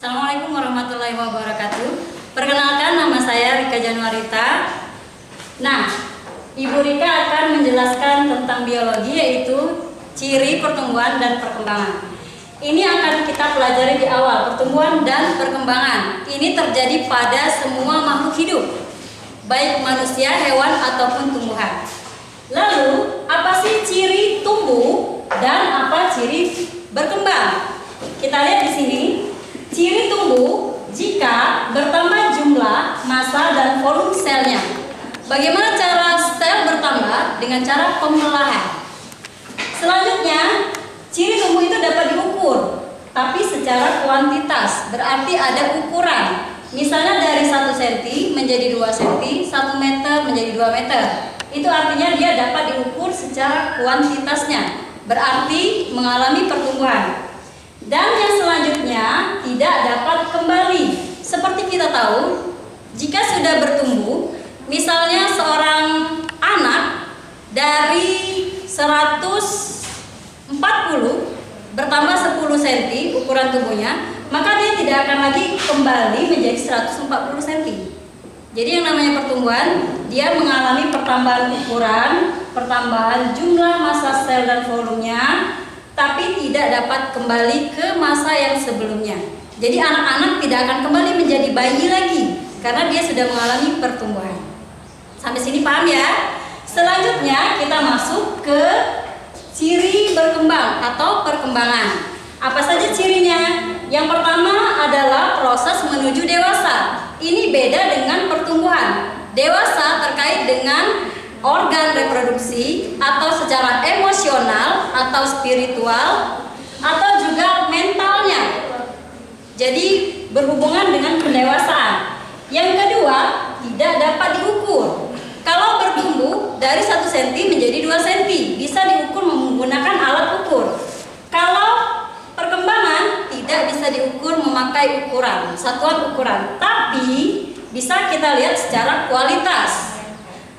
Assalamualaikum warahmatullahi wabarakatuh. Perkenalkan, nama saya Rika Januarita. Nah, Ibu Rika akan menjelaskan tentang biologi, yaitu ciri pertumbuhan dan perkembangan. Ini akan kita pelajari di awal, pertumbuhan dan perkembangan. Ini terjadi pada semua makhluk hidup, baik manusia, hewan, ataupun tumbuhan. Lalu, apa sih ciri tumbuh dan apa ciri berkembang? Kita lihat di sini. Ciri tumbuh jika bertambah jumlah, massa, dan volume selnya. Bagaimana cara sel bertambah? Dengan cara pembelahan. Selanjutnya, ciri tumbuh itu dapat diukur, tapi secara kuantitas, berarti ada ukuran. Misalnya dari 1 cm menjadi 2 cm, 1 meter menjadi 2 meter. Itu artinya dia dapat diukur secara kuantitasnya, berarti mengalami pertumbuhan. Dan yang selanjutnya tidak dapat kembali. Seperti kita tahu, jika sudah bertumbuh, misalnya seorang anak dari 140 bertambah 10 cm ukuran tubuhnya, maka dia tidak akan lagi kembali menjadi 140 cm. Jadi yang namanya pertumbuhan, dia mengalami pertambahan ukuran, pertambahan jumlah massa sel dan volumenya, tapi tidak dapat kembali ke masa yang sebelumnya. Jadi anak-anak tidak akan kembali menjadi bayi lagi karena dia sudah mengalami pertumbuhan. Sampai sini paham ya? Selanjutnya kita masuk ke ciri berkembang atau perkembangan. Apa saja cirinya? Yang pertama adalah proses menuju dewasa. Ini beda dengan pertumbuhan. Dewasa terkait dengan organ reproduksi atau secara emosional atau spiritual atau juga mentalnya. Jadi berhubungan dengan pendewasaan. Yang kedua, tidak dapat diukur. Kalau bertumbuh dari 1 cm menjadi 2 cm bisa diukur menggunakan alat ukur. Kalau perkembangan tidak bisa diukur memakai ukuran, satuan ukuran, tapi bisa kita lihat secara kualitas.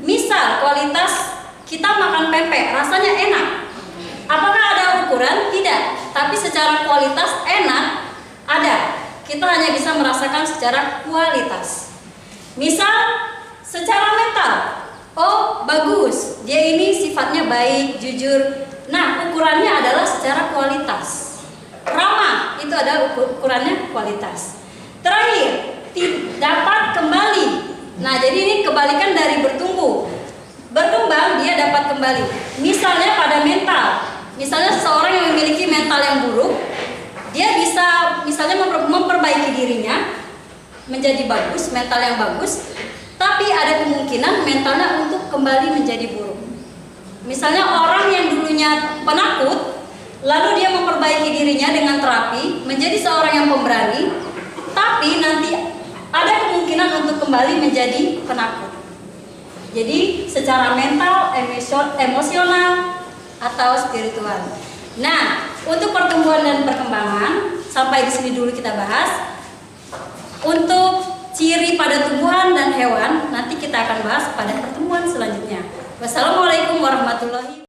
Misal kualitas kita makan pempek rasanya enak. Apakah ada ukuran? Tidak. Tapi secara kualitas enak ada. Kita hanya bisa merasakan secara kualitas. Misal secara mental. Oh, bagus. Dia ini sifatnya baik, jujur. Nah, ukurannya adalah secara kualitas. Ramah, itu adalah ukurannya kualitas. Terakhir, dapat kembali. Nah, jadi ini kebalikan dari bertumbuh. Berkembang dia dapat kembali. Misalnya pada mental. Misalnya seseorang yang memiliki mental yang buruk, dia bisa misalnya memperbaiki dirinya menjadi bagus, mental yang bagus, tapi ada kemungkinan mentalnya untuk kembali menjadi buruk. Misalnya orang yang dulunya penakut, lalu dia memperbaiki dirinya dengan terapi, menjadi seorang yang pemberani, tapi nanti ada kemungkinan untuk kembali menjadi penakut. Jadi secara mental, emosional, atau spiritual. Nah, untuk pertumbuhan dan perkembangan sampai di sini dulu kita bahas. Untuk ciri pada tumbuhan dan hewan nanti kita akan bahas pada pertemuan selanjutnya. Wassalamualaikum warahmatullahi wabarakatuh.